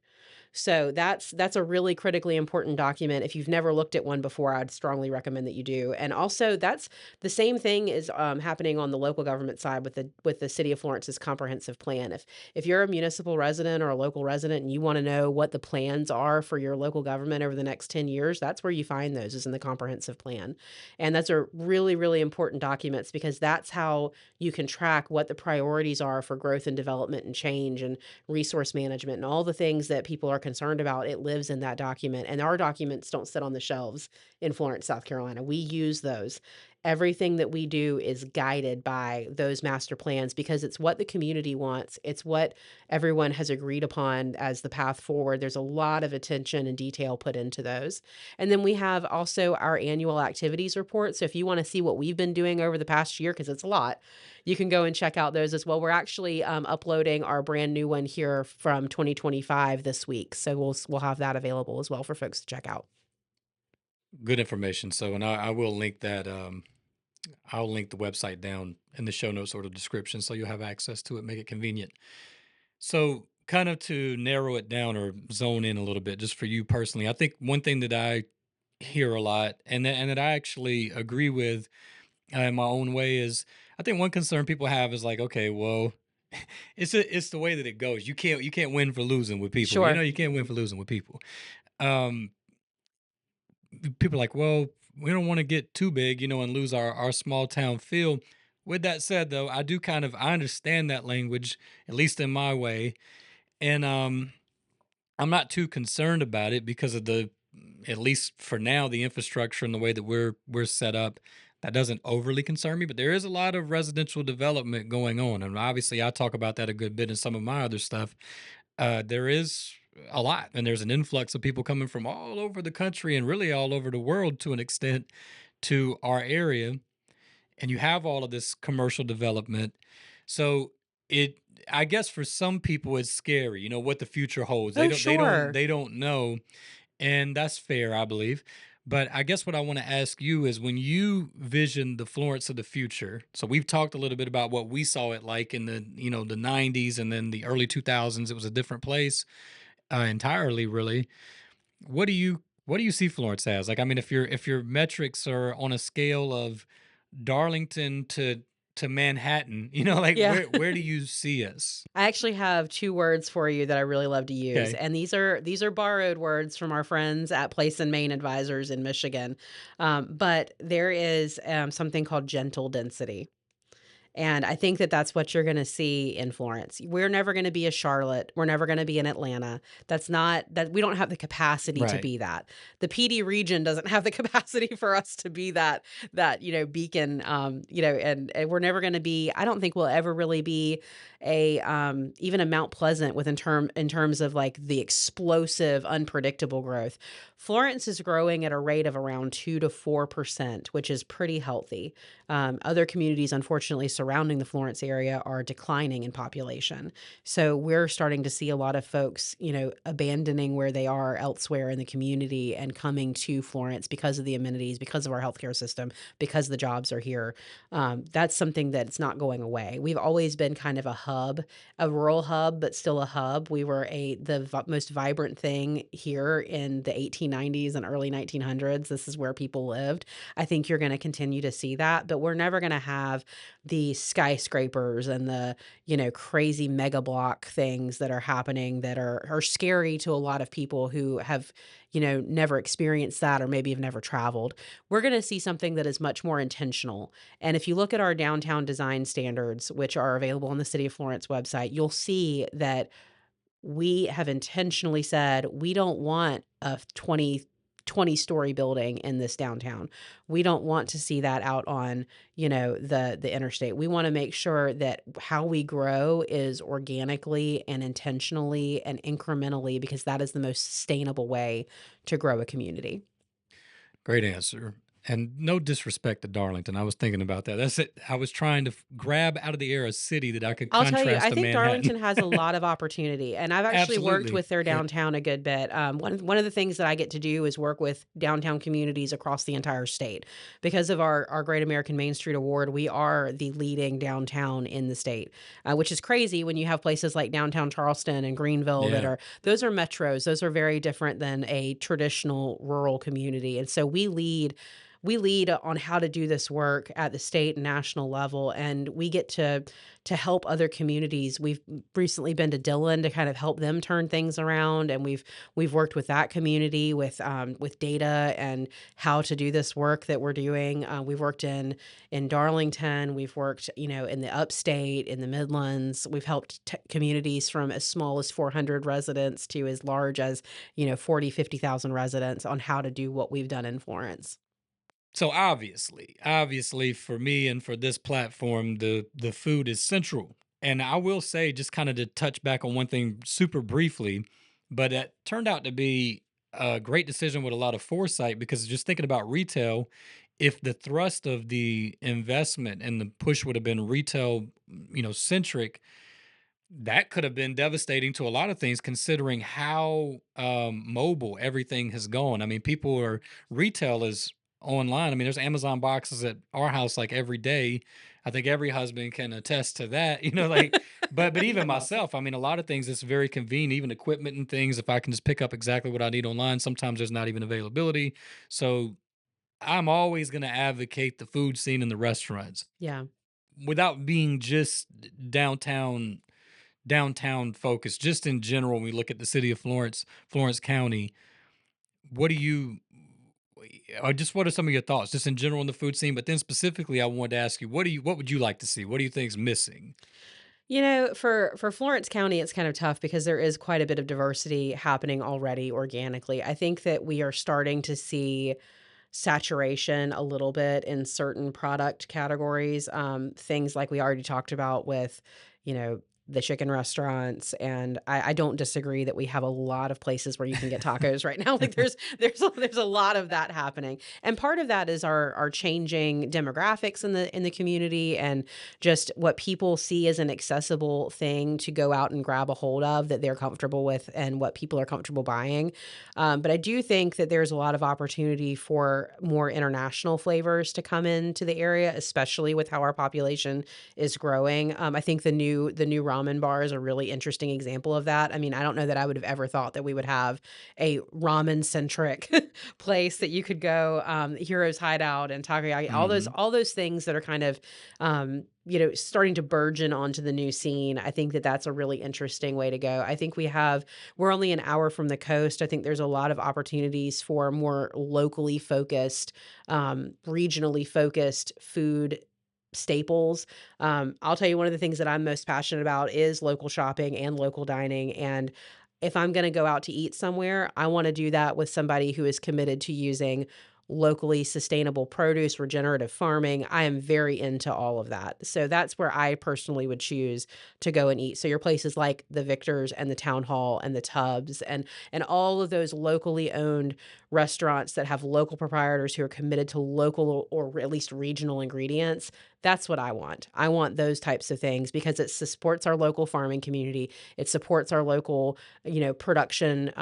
So that's a really critically important document. If you've never looked at one before, I'd strongly recommend that you do. And also, that's the same thing is happening on the local government side with the City of Florence's comprehensive plan. If you're a municipal resident or a local resident and you want to know what the plans are for your local government over the next 10 years, that's where you find those, is in the comprehensive plan. And that's a really, really important documents, because that's how you can track what the priorities are for growth and development and change and resource management and all the things that people are concerned about. It lives in that document, and our documents don't sit on the shelves in Florence, South Carolina. We use those everything that we do is guided by those master plans because it's what the community wants. It's what everyone has agreed upon as the path forward. There's a lot of attention and detail put into those. And then we have also our annual activities report. So if you want to see what we've been doing over the past year, because it's a lot, you can go and check out those as well. We're actually uploading our brand new one here from 2025 this week. So we'll have that available as well for folks to check out. Good information. So, and I will link that. I'll link the website down in the show notes or the description so you'll have access to it, make it convenient. So, kind of to narrow it down or zone in a little bit, just for you personally, I think one thing that I hear a lot and that I actually agree with in my own way is I think one concern people have is like, okay, well, it's the way that it goes. You can't win for losing with people. You know, Sure. you can't win for losing with people. Um, People are like, well, we don't want to get too big, and lose our small town feel. With that said, though, I understand that language, at least in my way, and I'm not too concerned about it because of at least for now, the infrastructure and the way that we're set up. That doesn't overly concern me, but there is a lot of residential development going on, and obviously, I talk about that a good bit in some of my other stuff. There is a lot, and there's an influx of people coming from all over the country and really all over the world to an extent to our area, and you have all of this commercial development. So it, I guess, for some people, it's scary. What the future holds. They Oh, don't. They don't. sure. They don't know, and that's fair, I believe. But I guess what I want to ask you is when you vision the Florence of the future. So we've talked a little bit about what we saw it like in the 90s and then the early 2000s. It was a different place entirely, really. What do you see Florence as? Like, I mean, if your metrics are on a scale of Darlington to Manhattan, like Yeah. where do you see us? I actually have 2 words for you that I really love to use, Okay. and these are borrowed words from our friends at Place and Main Advisors in Michigan. But there is, something called gentle density. And I think that that's what you're gonna see in Florence. We're never gonna be a Charlotte. We're never gonna be in Atlanta. That's not that we don't have the capacity to Right. be that. The PD region doesn't have the capacity for us to be that beacon, and we're never gonna be I don't think we'll ever really be even a Mount Pleasant with in terms of like the explosive, unpredictable growth. Florence is growing at a rate of around 2 to 4%, which is pretty healthy. Other communities, unfortunately, surrounding the Florence area are declining in population. So we're starting to see a lot of folks, abandoning where they are elsewhere in the community and coming to Florence because of the amenities, because of our healthcare system, because the jobs are here. That's something that's not going away. We've always been kind of a rural hub, but still a hub. We were the most vibrant thing here in the 1890s and early 1900s. This is where people lived. I think you're going to continue to see that, but we're never going to have the skyscrapers and the, crazy mega block things that are happening that are scary to a lot of people who have, never experienced that or maybe have never traveled. We're going to see something that is much more intentional. And if you look at our downtown design standards, which are available on the City of Florence website, you'll see that we have intentionally said we don't want a 20 story building in this downtown. We don't want to see that out on, the interstate. We want to make sure that how we grow is organically and intentionally and incrementally because that is the most sustainable way to grow a community. Great answer. And no disrespect to Darlington. I was thinking about that. That's it. I was trying to grab out of the air a city that I could I'll tell you, contrast I to think Manhattan. Darlington has a lot of opportunity, and I've actually worked Absolutely. with their downtown a good bit. One of the things that I get to do is work with downtown communities across the entire state. Because of our Great American Main Street Award, we are the leading downtown in the state, which is crazy when you have places like downtown Charleston and Greenville that Yeah. are those are metros. Those are very different than a traditional rural community, and so we lead on how to do this work at the state and national level, and we get to help other communities. We've recently been to Dillon to kind of help them turn things around, and we've worked with that community with data and how to do this work that we're doing. We've worked in Darlington. We've worked in the upstate, in the Midlands. We've helped communities from as small as 400 residents to as large as 40, 50,000 residents on how to do what we've done in Florence. So obviously for me and for this platform, the food is central. And I will say, just kind of to touch back on one thing super briefly, but it turned out to be a great decision with a lot of foresight because just thinking about retail, if the thrust of the investment and the push would have been retail, centric, that could have been devastating to a lot of things considering how mobile everything has gone. I mean, people are retail is online. I mean, there's Amazon boxes at our house like every day. I think every husband can attest to that, like, but even myself, I mean, a lot of things it's very convenient, even equipment and things. If I can just pick up exactly what I need online, sometimes there's not even availability. So I'm always going to advocate the food scene in the restaurants Yeah. without being just downtown focus, just in general, when we look at the city of Florence, Florence County, what do you, or just what are some of your thoughts, just in general in the food scene? But then specifically, I wanted to ask you, what would you like to see? What do you think's missing? For Florence County, it's kind of tough because there is quite a bit of diversity happening already organically. I think that we are starting to see saturation a little bit in certain product categories. Things like we already talked about with, you know, the chicken restaurants, and I don't disagree that we have a lot of places where you can get tacos right now. Like there's a lot of that happening, and part of that is our changing demographics in the community, and just what people see as an accessible thing to go out and grab a hold of that they're comfortable with, and what people are comfortable buying. But I do think that there's a lot of opportunity for more international flavors to come into the area, especially with how our population is growing. I think the new ramen bar is a really interesting example of that. I mean, I don't know that I would have ever thought that we would have a ramen centric place that you could go. Heroes Hideout and Takoyaki, Hmm. all those things that are kind of starting to burgeon onto the new scene. I think that that's a really interesting way to go. I think we're only an hour from the coast. I think there's a lot of opportunities for more locally focused, regionally focused food staples. I'll tell you, one of the things that I'm most passionate about is local shopping and local dining. And if I'm going to go out to eat somewhere, I want to do that with somebody who is committed to using locally sustainable produce, regenerative farming. I am very into all of that. So that's where I personally would choose to go and eat. So your places like the Victors and the Town Hall and the Tubs and all of those locally owned restaurants that have local proprietors who are committed to local or at least regional ingredients. That's what I want. I want those types of things because it supports our local farming community. It supports our local, production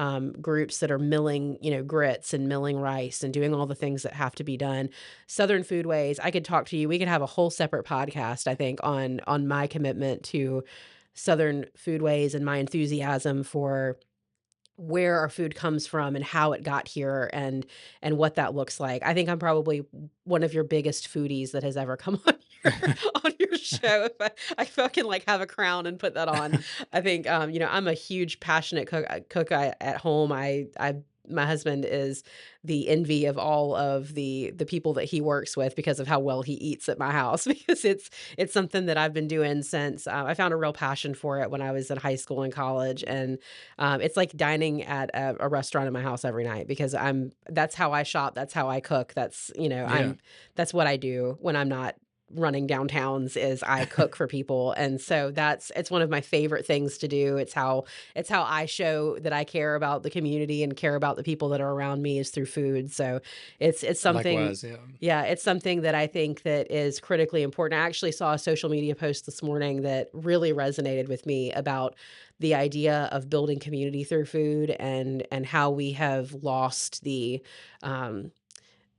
groups that are milling, grits and milling rice and doing all the things that have to be done. Southern foodways. I could talk to you. We could have a whole separate podcast, I think, on my commitment to Southern foodways and my enthusiasm for where our food comes from and how it got here and what that looks like. I think I'm probably one of your biggest foodies that has ever come on your on your show. If I can like have a crown and put that on. I think I'm a huge passionate cook at home. I my husband is the envy of all of the people that he works with because of how well he eats at my house because it's something that I've been doing since I found a real passion for it when I was in high school and college, and it's like dining at a restaurant in my house every night because that's how I shop, that's how I cook, Yeah. that's what I do when I'm not running downtowns is I cook for people. And so it's one of my favorite things to do. It's how I show that I care about the community and care about the people that are around me is through food. So it's something Likewise, yeah. yeah, it's something that I think that is critically important. I actually saw a social media post this morning that really resonated with me about the idea of building community through food and how we have lost um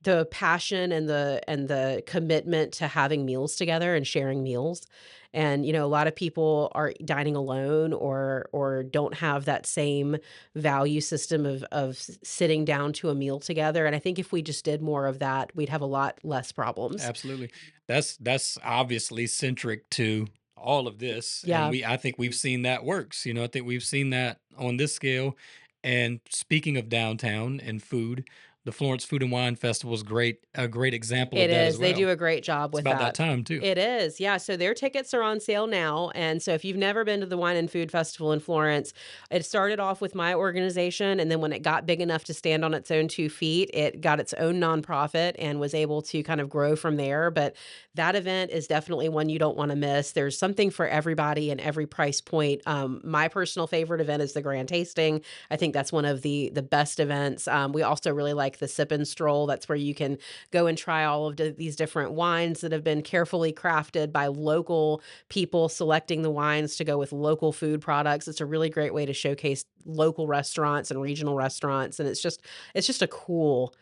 the passion and the commitment to having meals together and sharing meals. And, a lot of people are dining alone or don't have that same value system of sitting down to a meal together. And I think if we just did more of that, we'd have a lot less problems. Absolutely. That's obviously centric to all of this, and Yeah. I think we've seen that works. I think we've seen that on this scale. And speaking of downtown and food, the Florence Food and Wine Festival is a great example of It that as is. They well. do a great job It's with about that that. time too. It is. Yeah. So their tickets are on sale now. And so if you've never been to the Wine and Food Festival in Florence, it started off with my organization. And then when it got big enough to stand on its own 2 feet, it got its own nonprofit and was able to kind of grow from there. But that event is definitely one you don't want to miss. There's something for everybody and every price point. My personal favorite event is the Grand Tasting. I think that's one of the best events. We also really like the Sip and Stroll. That's where you can go and try all of these different wines that have been carefully crafted by local people selecting the wines to go with local food products. It's a really great way to showcase local restaurants and regional restaurants. And it's just a cool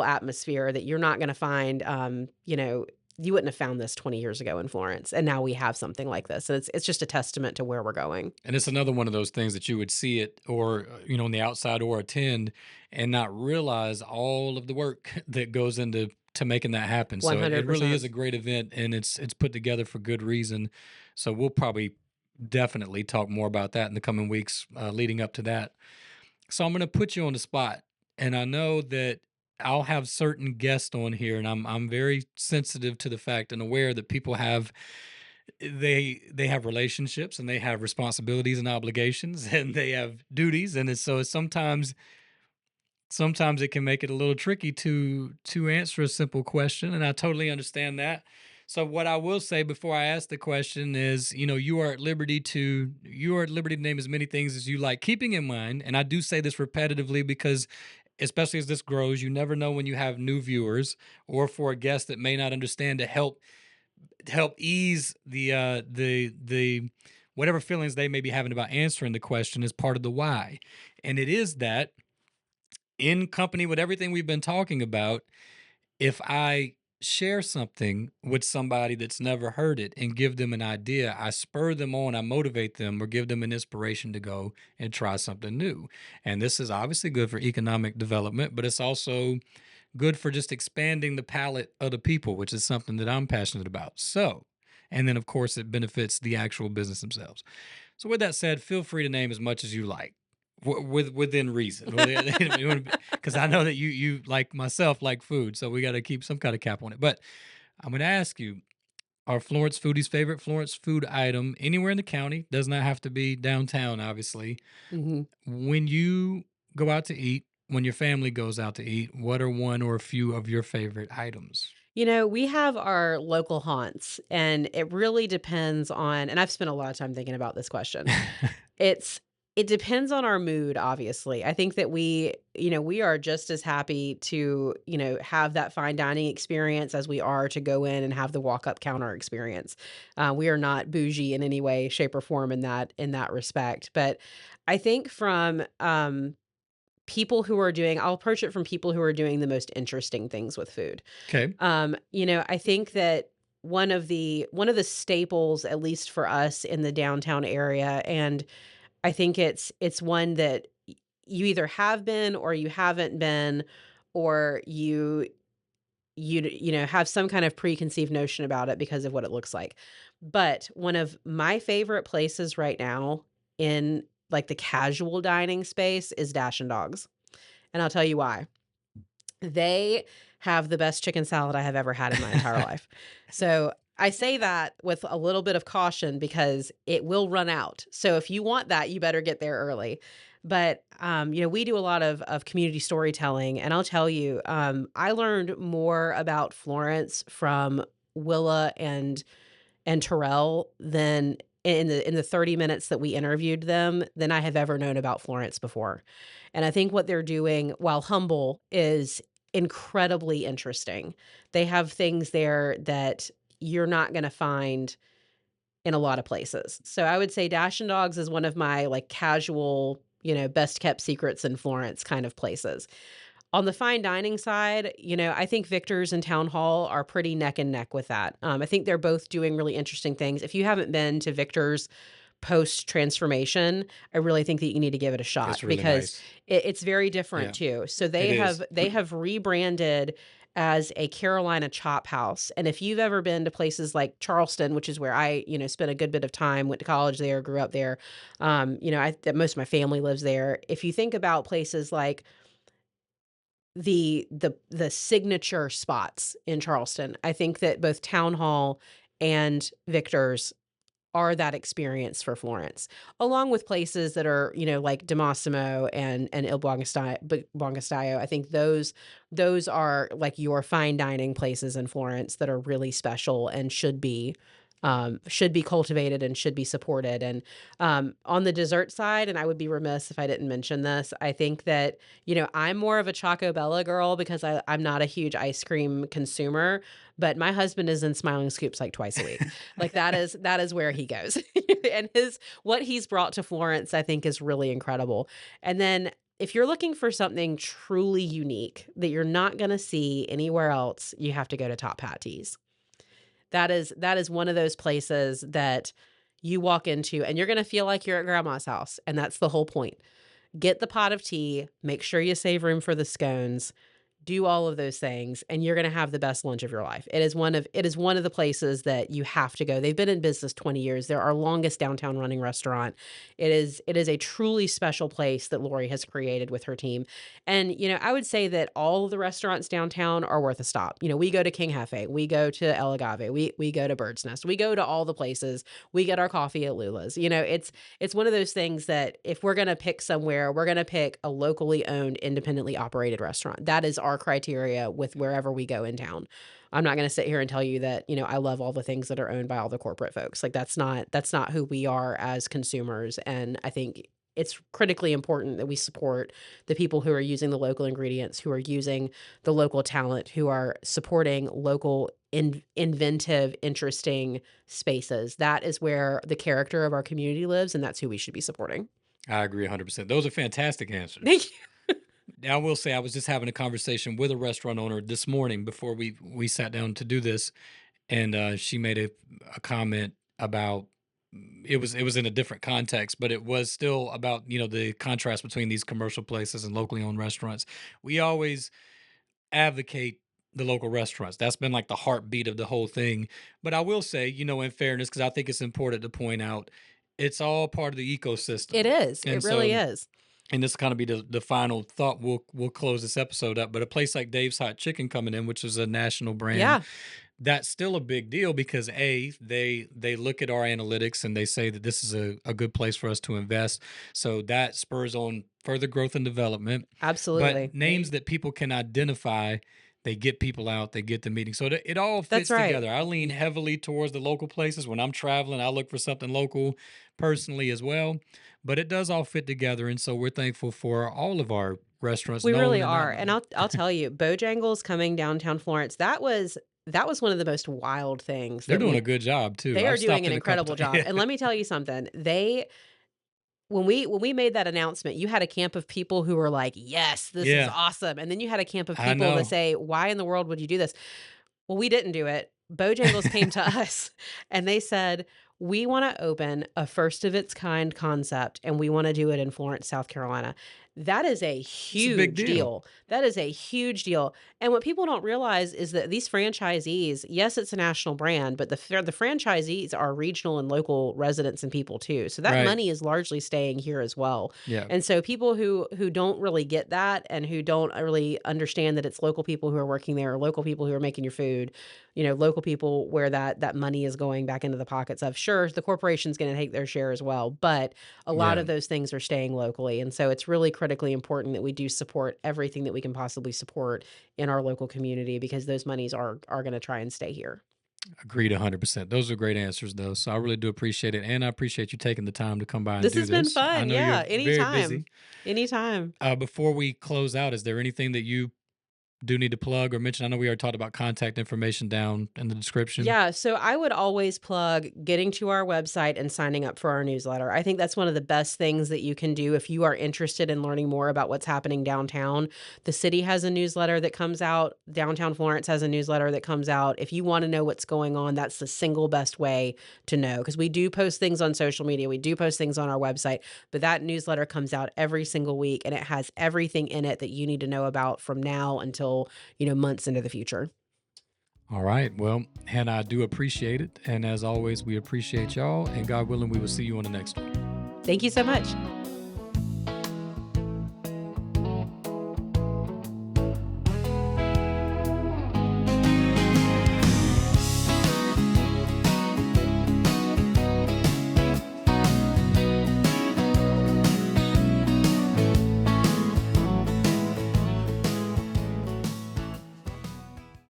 atmosphere that you're not going to find, you wouldn't have found this 20 years ago in Florence. And now we have something like this. And it's just a testament to where we're going. And it's another one of those things that you would see it or, on the outside or attend and not realize all of the work that goes into making that happen. So it really is 100%. a great event and it's put together for good reason. So we'll probably definitely talk more about that in the coming weeks leading up to that. So I'm going to put you on the spot, and I know that I'll have certain guests on here, and I'm very sensitive to the fact and aware that people have they have relationships and they have responsibilities and obligations and they have duties, and so sometimes it can make it a little tricky to answer a simple question, and I totally understand that. So what I will say before I ask the question is, you are at liberty to name as many things as you like, keeping in mind, and I do say this repetitively because especially as this grows, you never know when you have new viewers or for a guest that may not understand, to help ease the whatever feelings they may be having about answering the question is part of the why. And it is that in company with everything we've been talking about, if I share something with somebody that's never heard it and give them an idea, I spur them on, I motivate them, or give them an inspiration to go and try something new. And this is obviously good for economic development, but it's also good for just expanding the palette of the people, which is something that I'm passionate about. So, and then of course, it benefits the actual business themselves. So, with that said, feel free to name as much as you like. Within reason, because I know that you like myself like food, so we got to keep some kind of cap on it. But I'm going to ask you: Are Florence Foodie's favorite Florence food item anywhere in the county? Does not have to be downtown, obviously. Hmm. When you go out to eat, when your family goes out to eat, what are one or a few of your favorite items? We have our local haunts, and it really depends on, and I've spent a lot of time thinking about this question. It's it depends on our mood, obviously. I think that we are just as happy to, have that fine dining experience as we are to go in and have the walk-up counter experience. We are not bougie in any way, shape, or form in that respect. But I think from people who are doing, I'll approach it from people who are doing the most interesting things with food. Okay. I think that one of the staples, at least for us in the downtown area, and I think it's one that you either have been or you haven't been, or you have some kind of preconceived notion about it because of what it looks like. But one of my favorite places right now in like the casual dining space is Dash and Dogs. And I'll tell you why. They have the best chicken salad I have ever had in my entire life. So I say that with a little bit of caution because it will run out. So if you want that, you better get there early. But we do a lot of community storytelling, and I'll tell you, I learned more about Florence from Willa and Terrell than in the 30 minutes that we interviewed them than I have ever known about Florence before. And I think what they're doing, while humble, is incredibly interesting. They have things there that you're not going to find in a lot of places. So I would say Dash and Dogs is one of my like casual, best kept secrets in Florence kind of places. On the fine dining side, I think Victor's and Town Hall are pretty neck and neck with that. I think they're both doing really interesting things. If you haven't been to Victor's post transformation, I really think that you need to give it a shot It's really because nice. it's very different Yeah, too. So it they is. have they have rebranded as a Carolina Chop House. And if you've ever been to places like Charleston, which is where I, spent a good bit of time, went to college there, grew up there, most of my family lives there. If you think about places like the signature spots in Charleston. I think that both Town Hall and Victor's are that experience for Florence, along with places that are, like Demosimo and Il Buongiasto. I think those are like your fine dining places in Florence that are really special and should be cultivated and should be supported. And on the dessert side, and I would be remiss if I didn't mention this, I think that, I'm more of a Choco Bella girl because I'm not a huge ice cream consumer, but my husband is in Smiling Scoops like twice a week. Like that is where he goes. And what he's brought to Florence, I think, is really incredible. And then if you're looking for something truly unique that you're not going to see anywhere else, you have to go to Top Hat Teas. That is one of those places that you walk into and you're going to feel like you're at grandma's house. And that's the whole point. Get the pot of tea, make sure you save room for the scones, do all of those things, and you're going to have the best lunch of your life. It is one of the places that you have to go. They've been in business 20 years. They're our longest downtown running restaurant. It is a truly special place that Lori has created with her team. And, I would say that all of the restaurants downtown are worth a stop. We go to King Hefe, we go to El Agave, we go to Bird's Nest, we go to all the places. We get our coffee at Lula's. It's one of those things that if we're going to pick somewhere, we're going to pick a locally owned, independently operated restaurant. That is our criteria with wherever we go in town. I'm not going to sit here and tell you that, I love all the things that are owned by all the corporate folks. Like that's not who we are as consumers. And I think it's critically important that we support the people who are using the local ingredients, who are using the local talent, who are supporting local inventive, interesting spaces. That is where the character of our community lives, and that's who we should be supporting. I agree 100%. Those are fantastic answers. Thank you. Now, I will say I was just having a conversation with a restaurant owner this morning before we sat down to do this, and she made a comment about it was in a different context, but it was still about the contrast between these commercial places and locally owned restaurants. We always advocate the local restaurants. That's been like the heartbeat of the whole thing. But I will say, in fairness, because I think it's important to point out, it's all part of the ecosystem. It is. And It really so is. and this kind of be the final thought. We'll close this episode up. But a place like Dave's Hot Chicken coming in, which is a national brand, Yeah. that's still a big deal because they look at our analytics and they say that this is a good place for us to invest. So that spurs on further growth and development. Absolutely. But names that people can identify, they get people out, they get the meeting. So it all fits That's right. together. I lean heavily towards the local places. When I'm traveling, I look for something local personally as well. But it does all fit together. And so we're thankful for all of our restaurants. We known really and not are. And known. I'll tell you, Bojangles coming downtown Florence, that was one of the most wild things They're that doing a good job too. they are I've stopped doing an in a couple incredible times. job. And let me tell you something. When we made that announcement, you had a camp of people who were like, "Yes, this is Yeah, awesome." And then you had a camp of I people that know. say, "Why in the world would you do this?" Well, we didn't do it. Bojangles came to us and they said, "We want to open a first of its kind concept and we want to do it in Florence, South Carolina." That is a It's a big huge deal. deal. That is a huge deal. And what people don't realize is that these franchisees, yes, it's a national brand, but the franchisees are regional and local residents and people too. So that Right. money is largely staying here as well. Yeah. And so people who don't really get that and who don't really understand that it's local people who are working there, or local people who are making your food, local people where that money is going back into the pockets of. Sure, the corporation's going to take their share as well, but a lot Yeah. of those things are staying locally. And so it's really critically important that we do support everything that we can possibly support in our local community because those monies are going to try and stay here. Agreed 100%. Those are great answers, though. So I really do appreciate it. And I appreciate you taking the time to come by and This do has been this. I fun. know Yeah, you're very busy. anytime. Anytime. Before we close out, is there anything that you do need to plug or mention? I know we already talked about contact information down in the description. Yeah, so I would always plug getting to our website and signing up for our newsletter. I think that's one of the best things that you can do if you are interested in learning more about what's happening downtown. The city has a newsletter that comes out. Downtown Florence has a newsletter that comes out. If you want to know what's going on, that's the single best way to know because we do post things on social media. We do post things on our website, but that newsletter comes out every single week and it has everything in it that you need to know about from now until months into the future. All right. Well, Hannah, I do appreciate it. And as always, we appreciate y'all. And God willing, we will see you on the next one. Thank you so much.